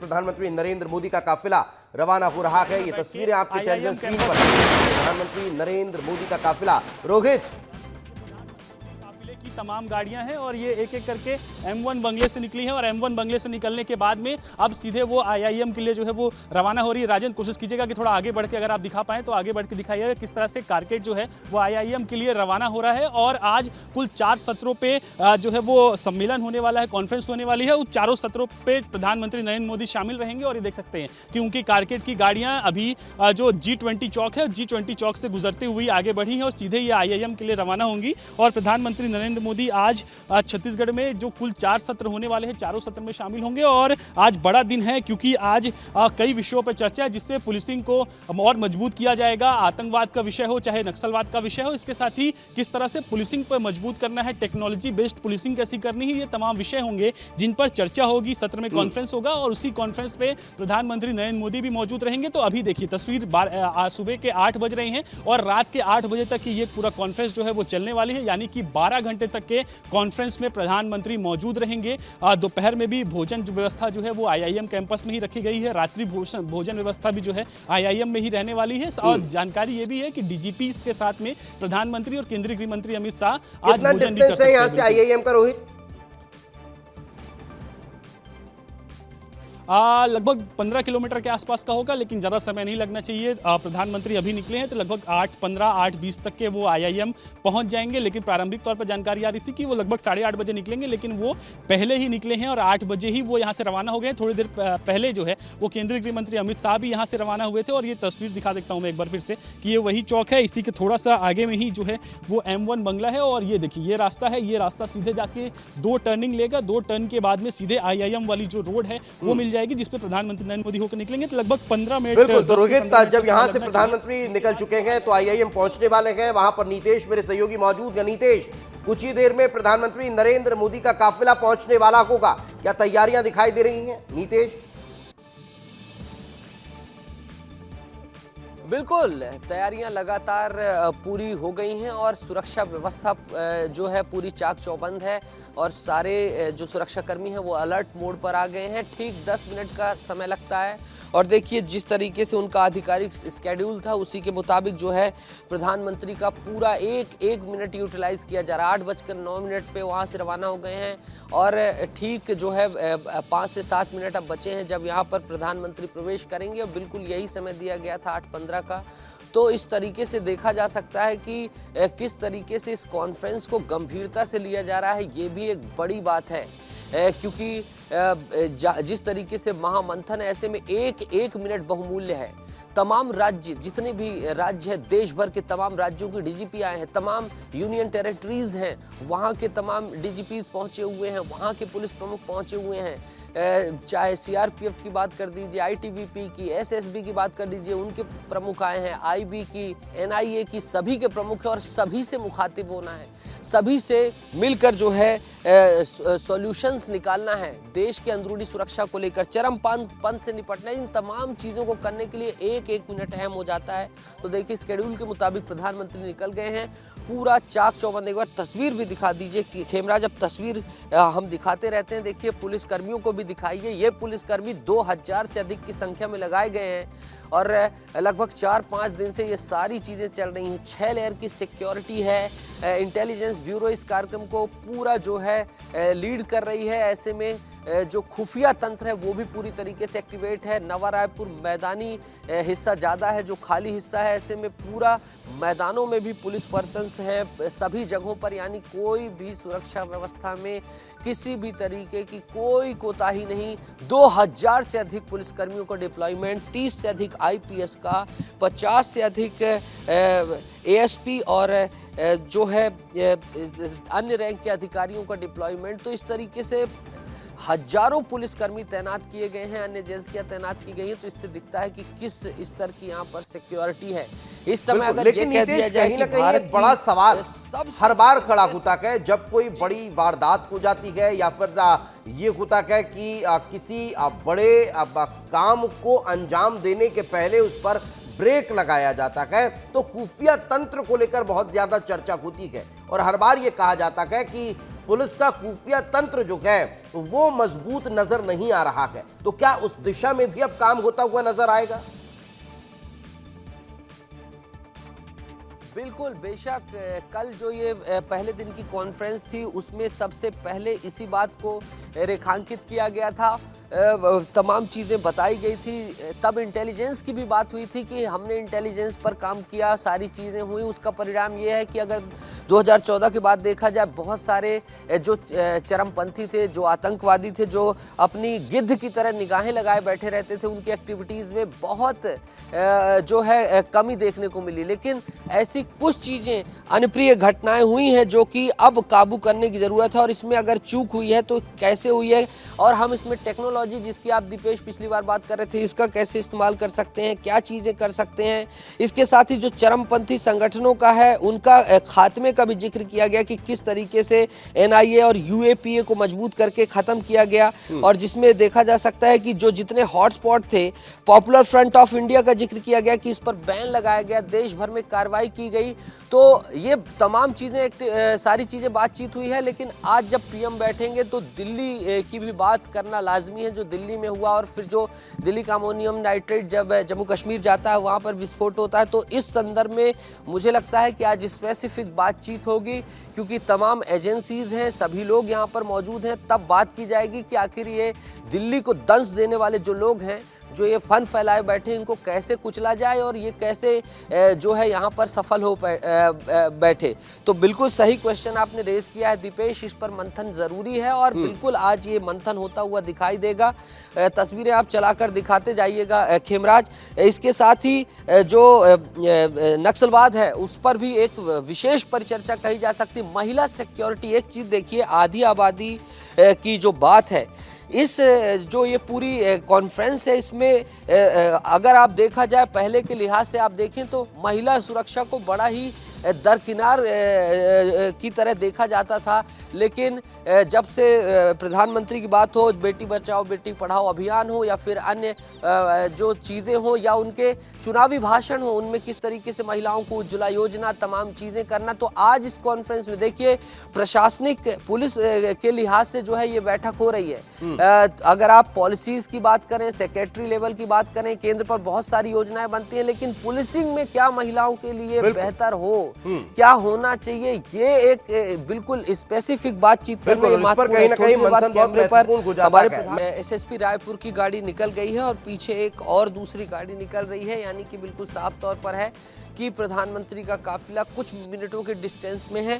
प्रधानमंत्री नरेंद्र मोदी का काफिला रवाना हो रहा है। ये तस्वीरें आपके टेलीविजन स्क्रीन पर प्रधानमंत्री नरेंद्र मोदी का काफिला। रोहित, की तमाम गाड़ियां हैं और ये एक एक करके M1 बंगले से निकली हैं और M1 बंगले से निकलने के बाद में अब सीधे वो IIM के लिए जो है वो रवाना हो रही है। राजन, कोशिश कीजिएगा कि थोड़ा आगे बढ़ के अगर आप दिखा पाएं तो आगे बढ़ के दिखाइएगा किस तरह से कारकेड जो है वो IIM के लिए रवाना हो रहा है। और आज कुल 4 सत्रों पे जो है वो सम्मेलन होने वाला है, कॉन्फ्रेंस होने वाली है। उस चारों सत्रों पे प्रधानमंत्री नरेंद्र मोदी शामिल रहेंगे और ये देख सकते हैं कि उनकी कारकेड की गाड़ियां अभी जो G20 चौक है, G20 चौक से गुजरते हुए आगे बढ़ी हैं और सीधे ये IIM के लिए रवाना होंगी। और प्रधानमंत्री नरेंद्र मोदी आज छत्तीसगढ़ में जो कुल 4 सत्र होने वाले हैं, चारों सत्र में शामिल होंगे। और आज बड़ा दिन है क्योंकि आज कई विषयों पर चर्चा है जिससे पुलिसिंग को और मजबूत किया जाएगा। आतंकवाद का विषय हो चाहे नक्सलवाद का विषय हो, इसके साथ ही किस तरह से पुलिसिंग पर मजबूत करना है, टेक्नोलॉजी बेस्ड पुलिसिंग कैसी करनी है, ये तमाम विषय होंगे जिन पर चर्चा होगी। सत्र में कॉन्फ्रेंस होगा और उसी कॉन्फ्रेंस पे प्रधानमंत्री नरेंद्र मोदी भी मौजूद रहेंगे। तो अभी देखिए तस्वीर सुबह के 8 बज रहे हैं और रात के 8 बजे तक ये पूरा कॉन्फ्रेंस जो है वो चलने वाली है, यानी कि 12 घंटे तक के कॉन्फ्रेंस में प्रधानमंत्री मौजूद रहेंगे। दोपहर में भी भोजन व्यवस्था जो है वो IIM कैंपस में ही रखी गई है। रात्रि भोजन व्यवस्था भी जो है IIM में ही रहने वाली है। और जानकारी ये भी है कि DGP के साथ में प्रधानमंत्री और केंद्रीय गृह मंत्री अमित शाह आज कितना डिस्टेंस है यहाँ से IIM का, रोहित? लगभग 15 किलोमीटर के आसपास का होगा, लेकिन ज़्यादा समय नहीं लगना चाहिए। प्रधानमंत्री अभी निकले हैं तो लगभग 8:15, 8:20 तक के वो IIM पहुंच जाएंगे। लेकिन प्रारंभिक तौर पर जानकारी आ रही थी कि वो लगभग 8:30 बजे निकलेंगे, लेकिन वो पहले ही निकले हैं और 8 बजे ही वो यहाँ से रवाना हो गए। थोड़ी देर पहले जो है वो केंद्रीय गृह मंत्री अमित शाह भी यहाँ से रवाना हुए थे। और ये तस्वीर दिखा देता हूँ मैं एक बार फिर से कि ये वही चौक है, इसी के थोड़ा सा आगे में ही जो है वो M1 बंगला है। और ये देखिए ये रास्ता है, ये रास्ता सीधे जाके 2 टर्निंग लेगा। 2 टर्न के बाद में सीधे IIM वाली जो रोड है वो मिल जाएगी जिस पे प्रधानमंत्री नरेंद्र मोदी होकर निकलेंगे। तो लगभग 15 मिनट। बिल्कुल, तो रोहित जब यहां से प्रधानमंत्री निकल चुके हैं तो IIM पहुंचने वाले हैं। वहां पर नीतेश मेरे सहयोगी मौजूद हैं। नीतेश, कुछ ही देर में प्रधानमंत्री नरेंद्र मोदी का काफिला पहुंचने वाला होगा, क्या तैयारियां दिखाई दे रही हैं नीतेश? बिल्कुल, तैयारियां लगातार पूरी हो गई हैं और सुरक्षा व्यवस्था जो है पूरी चाक चौबंद है और सारे जो सुरक्षाकर्मी हैं वो अलर्ट मोड पर आ गए हैं। ठीक 10 मिनट का समय लगता है और देखिए जिस तरीके से उनका आधिकारिक स्केड्यूल था उसी के मुताबिक जो है प्रधानमंत्री का पूरा एक मिनट यूटिलाइज किया जा रहा है। 8:09 पे वहाँ से रवाना हो गए हैं और ठीक जो है 5 से 7 मिनट अब बचे हैं जब यहाँ पर प्रधानमंत्री प्रवेश करेंगे और बिल्कुल यही समय दिया गया था 8:15 का। तो इस तरीके से देखा जा सकता है कि किस तरीके से इस कॉन्फ्रेंस को गंभीरता से लिया जा रहा है, ये भी एक बड़ी बात है क्योंकि जिस तरीके से महामंथन है ऐसे में एक मिनट बहुमूल्य है। तमाम राज्य, जितने भी राज्य हैं, देश भर के तमाम राज्यों के DGP आए हैं, तमाम यूनियन टेरिटरीज हैं, वहाँ के तमाम DGPs पहुँचे हुए हैं, वहाँ के पुलिस प्रमुख पहुँचे हुए हैं। चाहे CRPF की बात कर दीजिए, ITBP की, SSB की बात कर लीजिए, उनके प्रमुख आए हैं, IB की, NIA की, सभी के प्रमुख हैं और सभी से मुखातिब होना है, सभी से मिलकर जो है सॉल्यूशंस निकालना है। देश के अंदरूनी सुरक्षा को लेकर चरमपंथ से निपटना, इन तमाम चीज़ों को करने के लिए एक मिनट अहम हो जाता है। तो देखिए शेड्यूल के मुताबिक प्रधानमंत्री निकल गए हैं, पूरा चाक चौबंद। एक बार तस्वीर भी दिखा दीजिए कि खेमराज, जब तस्वीर हम दिखाते रहते हैं, देखिए पुलिसकर्मियों को भी दिखाइए। ये पुलिसकर्मी 2000 से अधिक की संख्या में लगाए गए हैं और लगभग 4-5 दिन से ये सारी चीज़ें चल रही हैं। 6 लेयर की सिक्योरिटी है, इंटेलिजेंस ब्यूरो इस कार्यक्रम को पूरा जो है लीड कर रही है। ऐसे में जो खुफिया तंत्र है वो भी पूरी तरीके से एक्टिवेट है। नवा रायपुर मैदानी हिस्सा ज़्यादा है, जो खाली हिस्सा है ऐसे में पूरा मैदानों में भी पुलिस पर्सन्स हैं सभी जगहों पर, यानी कोई भी सुरक्षा व्यवस्था में किसी भी तरीके की कोई कोताही नहीं। 2000 से अधिक पुलिसकर्मियों का डिप्लॉयमेंट, 30 से अधिक IPS का, 50 से अधिक ASP और जो है अन्य रैंक के अधिकारियों का डिप्लॉयमेंट। तो इस तरीके से हजारों पुलिसकर्मी तैनात किए गए हैं, अन्य एजेंसियां तैनात की गई हैं। तो इससे दिखता है कि किस स्तर की यहाँ पर सिक्योरिटी है इस समय। अगर ये कह दिया जाए कि भारत बड़ा सवाल हर बार खड़ा होता है जब कोई बड़ी वारदात हो जाती है या फिर ये होता है कि किसी बड़े काम को अंजाम देने के पहले उस पर ब्रेक लगाया जाता है, तो खुफिया तंत्र को लेकर बहुत ज्यादा चर्चा होती है और हर बार ये कहा जाता है कि पुलिस का खुफिया तंत्र जो है वो मजबूत नजर नहीं आ रहा है। तो क्या उस दिशा में भी अब काम होता हुआ नजर आएगा? बिल्कुल, बेशक कल जो ये पहले दिन की कॉन्फ्रेंस थी उसमें सबसे पहले इसी बात को रेखांकित किया गया था, तमाम चीज़ें बताई गई थी। तब इंटेलिजेंस की भी बात हुई थी कि हमने इंटेलिजेंस पर काम किया, सारी चीज़ें हुई। उसका परिणाम ये है कि अगर 2014 के बाद देखा जाए, बहुत सारे जो चरमपंथी थे, जो आतंकवादी थे, जो अपनी गिद्ध की तरह निगाहें लगाए बैठे रहते थे, उनकी एक्टिविटीज़ में बहुत जो है कमी देखने को मिली। लेकिन ऐसी कुछ चीज़ें, अनप्रिय घटनाएं हुई हैं जो कि अब काबू करने की ज़रूरत है, और इसमें अगर चूक हुई है तो कैसे हुई है, और हम इसमें टेक्नोलॉजी, जिसकी आप दीपेश पिछली बार बात कर रहे थे, इसका कैसे इस्तेमाल कर सकते हैं, क्या चीज़ें कर सकते हैं। इसके साथ ही जो चरमपंथी संगठनों का है उनका खात्मे का भी जिक्र किया गया कि किस तरीके से एनआईए और यूएपीए को मजबूत करके ख़त्म किया गया, और जिसमें देखा जा सकता है कि जो जितने हॉटस्पॉट थे, पॉपुलर फ्रंट ऑफ इंडिया का जिक्र किया गया कि इस पर बैन लगाया गया, देश भर में कार्रवाई की गई। तो ये तमाम चीज़ें, सारी चीज़ें बातचीत हुई है। लेकिन आज जब पीएम बैठेंगे तो दिल्ली की भी बात करना लाजमी है, जो दिल्ली में हुआ, और फिर जो दिल्ली का अमोनियम नाइट्रेट जब जम्मू कश्मीर जाता है वहाँ पर विस्फोट होता है। तो इस संदर्भ में मुझे लगता है कि आज स्पेसिफिक बातचीत होगी, क्योंकि तमाम एजेंसीज हैं, सभी लोग यहाँ पर मौजूद हैं। तब बात की जाएगी कि आखिर ये दिल्ली को दंश देने वाले जो लोग हैं, जो ये फन फैलाए बैठे, इनको कैसे कुचला जाए और ये कैसे जो है यहाँ पर सफल हो बैठे। तो बिल्कुल सही क्वेश्चन आपने रेज किया है दीपेश, इस पर मंथन जरूरी है, और बिल्कुल आज ये मंथन होता हुआ दिखाई देगा। तस्वीरें आप चलाकर दिखाते जाइएगा खेमराज। इसके साथ ही जो नक्सलवाद है उस पर भी एक विशेष परिचर्चा कही जा सकती। महिला सिक्योरिटी, एक चीज देखिए, आधी आबादी की जो बात है, इस जो ये पूरी कॉन्फ्रेंस है, इसमें अगर आप देखा जाए, पहले के लिहाज से आप देखें तो महिला सुरक्षा को बड़ा ही दरकिनार की तरह देखा जाता था। लेकिन जब से प्रधानमंत्री की बात हो, बेटी बचाओ बेटी पढ़ाओ अभियान हो, या फिर अन्य जो चीज़ें हो, या उनके चुनावी भाषण हो, उनमें किस तरीके से महिलाओं को उज्ज्वला योजना, तमाम चीज़ें करना। तो आज इस कॉन्फ्रेंस में देखिए, प्रशासनिक पुलिस के लिहाज से जो है ये बैठक हो रही है। अगर आप पॉलिसीज़ की बात करें, सेक्रेटरी लेवल की बात करें, केंद्र पर बहुत सारी योजनाएं बनती हैं, लेकिन पुलिसिंग में क्या महिलाओं के लिए बेहतर हो, क्या होना चाहिए, ये एक बिल्कुल स्पेसिफिक बातचीत करने हमारे एसएसपी रायपुर की गाड़ी निकल गई है, और पीछे एक और दूसरी गाड़ी निकल रही है। यानी कि बिल्कुल साफ तौर पर है कि प्रधानमंत्री का काफिला कुछ मिनटों के डिस्टेंस में है।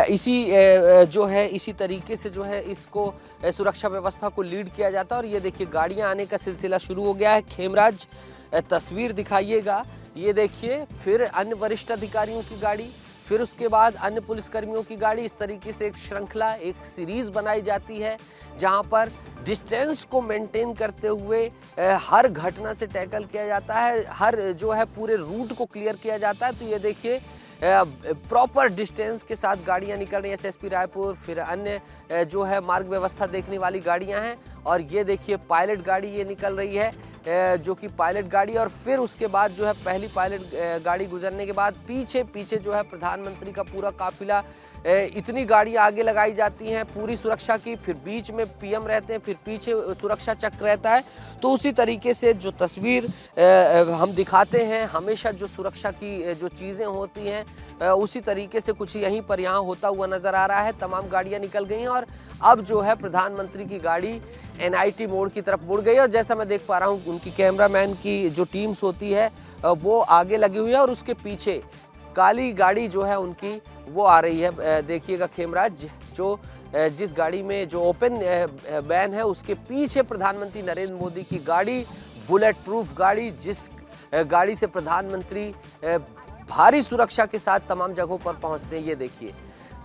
इसी तरीके से जो है इसको सुरक्षा व्यवस्था को लीड किया जाता है। और ये देखिए, गाड़ियां आने का सिलसिला शुरू हो गया है। खेमराज, तस्वीर दिखाइएगा। ये देखिए, फिर अन्य वरिष्ठ अधिकारियों की गाड़ी, फिर उसके बाद अन्य पुलिसकर्मियों की गाड़ी। इस तरीके से एक श्रृंखला, एक सीरीज बनाई जाती है, जहां पर डिस्टेंस को मेंटेन करते हुए हर घटना से टैकल किया जाता है, हर जो है पूरे रूट को क्लियर किया जाता है। तो ये देखिए, प्रॉपर डिस्टेंस के साथ गाड़ियां निकल रही हैं। एसएसपी रायपुर, फिर अन्य जो है मार्ग व्यवस्था देखने वाली गाड़ियां हैं, और ये देखिए पायलट गाड़ी ये निकल रही है, जो कि पायलट गाड़ी। और फिर उसके बाद जो है पहली पायलट गाड़ी गुजरने के बाद पीछे जो है प्रधानमंत्री का पूरा काफिला, इतनी गाड़ियां आगे लगाई जाती हैं पूरी सुरक्षा की, फिर बीच में पीएम रहते हैं, फिर पीछे सुरक्षा चक्र रहता है। तो उसी तरीके से जो तस्वीर हम दिखाते हैं हमेशा, जो सुरक्षा की जो चीज़ें होती हैं, उसी तरीके से कुछ यहीं पर यहाँ होता हुआ नजर आ रहा है। तमाम गाड़ियां निकल गई हैं, और अब जो है प्रधानमंत्री की गाड़ी एनआईटी मोड़ की तरफ मुड़ गई है। और जैसा मैं देख पा रहा हूँ, उनकी कैमरामैन की जो टीम्स होती है वो आगे लगी हुई है, और उसके पीछे काली गाड़ी जो है उनकी वो आ रही है। देखिएगा खेमराज, जो जिस गाड़ी में जो ओपन बैन है, उसके पीछे प्रधानमंत्री नरेंद्र मोदी की गाड़ी, बुलेट प्रूफ गाड़ी, जिस गाड़ी से प्रधानमंत्री भारी सुरक्षा के साथ तमाम जगहों पर पहुंचते हैं। ये देखिए,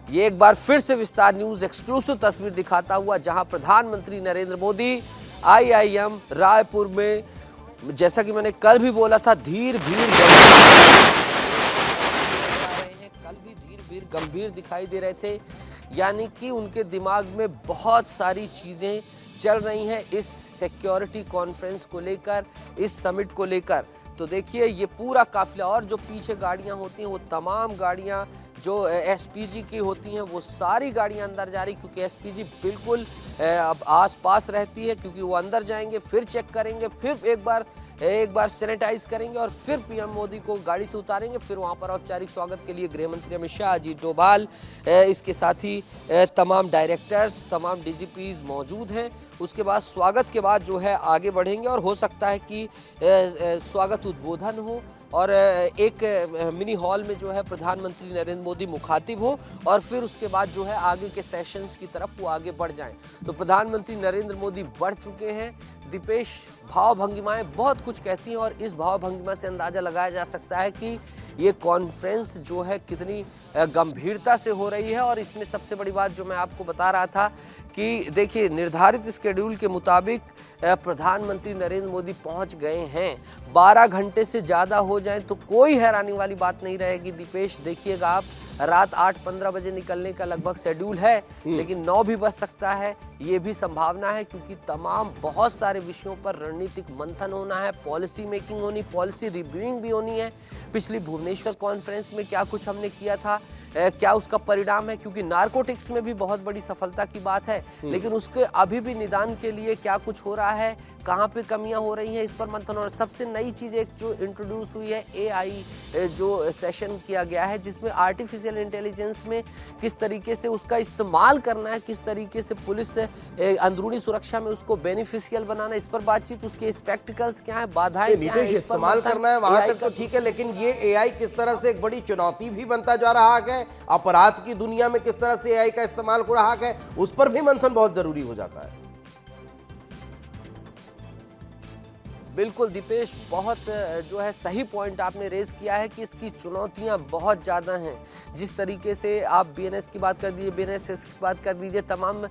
ये एक बार फिर से विस्तार न्यूज एक्सक्लूसिव तस्वीर दिखाता हुआ, जहां प्रधानमंत्री नरेंद्र मोदी आईआईएम रायपुर में, जैसा कि मैंने कल भी बोला था, गंभीर दिखाई दे रहे थे। यानी कि उनके दिमाग में बहुत सारी चीजें चल रही हैं। इस सिक्योरिटी कॉन्फ्रेंस को लेकर, इस समिट को लेकर। तो देखिए ये पूरा काफिला और जो पीछे गाड़ियां होती हैं वो तमाम गाड़ियां जो एसपीजी की होती हैं वो सारी गाड़ियां अंदर जा रही, क्योंकि एसपीजी बिल्कुल अब आसपास रहती है, क्योंकि वो अंदर जाएंगे, फिर चेक करेंगे, फिर एक बार सैनिटाइज करेंगे और फिर पीएम मोदी को गाड़ी से उतारेंगे। फिर वहां पर औपचारिक स्वागत के लिए गृह मंत्री अमित शाह, अजीत डोभाल, इसके साथ ही तमाम डायरेक्टर्स, तमाम डीजीपीज मौजूद हैं। उसके बाद स्वागत के बाद जो है आगे बढ़ेंगे और हो सकता है कि स्वागत उद्बोधन हो और एक मिनी हॉल में जो है प्रधानमंत्री नरेंद्र मोदी मुखातिब हो और फिर उसके बाद जो है आगे के सेशंस की तरफ वो आगे बढ़ जाएं। तो प्रधानमंत्री नरेंद्र मोदी बढ़ चुके हैं। दीपेश, भाव भंगिमाएं बहुत कुछ कहती हैं और इस भाव भंगिमा से अंदाजा लगाया जा सकता है कि ये कॉन्फ्रेंस जो है कितनी गंभीरता से हो रही है। और इसमें सबसे बड़ी बात जो मैं आपको बता रहा था कि देखिए निर्धारित शेड्यूल के मुताबिक प्रधानमंत्री नरेंद्र मोदी पहुंच गए हैं। 12 घंटे से ज़्यादा हो जाए तो कोई हैरानी वाली बात नहीं रहेगी। दीपेश देखिएगा आप, रात 8:15 बजे निकलने का लगभग शेड्यूल है, लेकिन 9 भी बज सकता है, ये भी संभावना है, क्योंकि तमाम बहुत सारे विषयों पर रणनीतिक मंथन होना है, पॉलिसी मेकिंग होनी, पॉलिसी रिव्यूइंग भी होनी है। पिछली भुवनेश्वर कॉन्फ्रेंस में क्या कुछ हमने किया था, क्या उसका परिणाम है, क्योंकि नार्कोटिक्स में भी बहुत बड़ी सफलता की बात है, लेकिन उसके अभी भी निदान के लिए क्या कुछ हो रहा है, कहाँ पे कमियां हो रही हैं, इस पर मंथन। और सबसे नई चीज़ एक जो इंट्रोड्यूस हुई है, एआई जो सेशन किया गया है, जिसमें आर्टिफिशियल इंटेलिजेंस में किस तरीके से उसका इस्तेमाल करना है, किस तरीके से पुलिस अंदरूनी सुरक्षा में उसको बेनिफिशियल बनाना, इस पर बातचीत, उसके स्पेक्टिकल्स क्या है, बाधाएं क्या है, इस्तेमाल करना है वहां तक तो ठीक है, लेकिन ये एआई किस तरह से एक बड़ी चुनौती भी बनता जा रहा है, अपराध की दुनिया में किस तरह से एआई का इस्तेमाल हो रहा है, उस पर भी मंथन बहुत जरूरी हो जाता है। बिल्कुल दीपेश, बहुत जो है सही पॉइंट आपने रेज किया है कि इसकी चुनौतियां बहुत ज़्यादा हैं। जिस तरीके से आप बीएनएस की बात कर दीजिए, बीएनएस की बात कर दीजिए, तमाम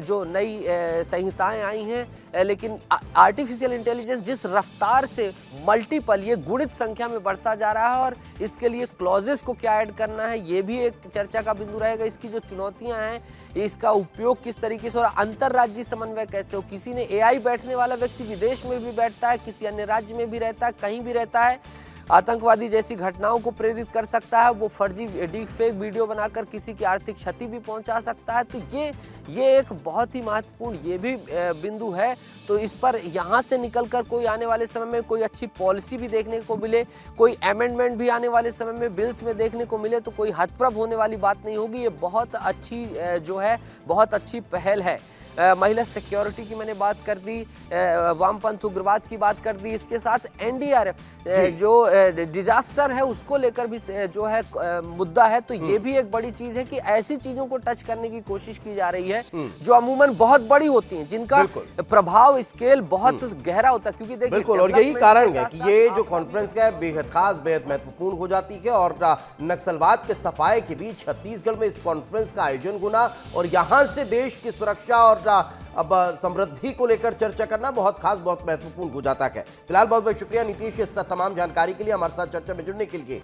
जो नई संहिताएं आई हैं, लेकिन आर्टिफिशियल इंटेलिजेंस जिस रफ्तार से मल्टीपल, ये गुणित संख्या में बढ़ता जा रहा है और इसके लिए क्लॉजेस को क्या ऐड करना है, ये भी एक चर्चा का बिंदु रहेगा। इसकी जो चुनौतियाँ हैं, इसका उपयोग किस तरीके से और अंतर्राज्यीय समन्वय कैसे हो। किसी ने एआई बैठने वाला व्यक्ति विदेश में भी बैठता है, किसी अन्य राज्य में भी रहता है, कहीं भी रहता है, आतंकवादी जैसी घटनाओं को प्रेरित कर सकता है, वो फर्जी डीप फेक वीडियो बनाकर किसी की आर्थिक क्षति भी पहुंचा सकता है। तो ये एक बहुत ही महत्वपूर्ण ये भी बिंदु है। तो इस पर यहाँ से निकलकर कोई आने वाले समय में कोई अच्छी पॉलिसी भी देखने को मिले, कोई अमेंडमेंट भी आने वाले समय में बिल्स में देखने को मिले, तो कोई हतप्रभ होने वाली बात नहीं होगी। ये बहुत अच्छी जो है बहुत अच्छी पहल है। महिला सिक्योरिटी की मैंने बात कर दी, वामपंथ उग्रवाद की बात कर दी, इसके साथ एनडीआरएफ जो डिजास्टर है उसको लेकर भी जो है मुद्दा है। तो ये भी एक बड़ी चीज है कि ऐसी चीजों को टच करने की कोशिश की जा रही है जो अमूमन बहुत बड़ी होती हैं, जिनका प्रभाव स्केल बहुत गहरा होता है। क्योंकि देखिए बिल्कुल, और यही कारण है कि ये जो कॉन्फ्रेंस है बेहद खास, बेहद महत्वपूर्ण हो जाती है। और नक्सलवाद के सफाए के बीच छत्तीसगढ़ में इस कॉन्फ्रेंस का आयोजन होना और यहाँ से देश की सुरक्षा और अब समृद्धि को लेकर चर्चा करना बहुत खास, बहुत महत्वपूर्ण हो जाता है। फिलहाल बहुत बहुत शुक्रिया नीतीश इस तमाम जानकारी के लिए, हमारे साथ चर्चा में जुड़ने के लिए।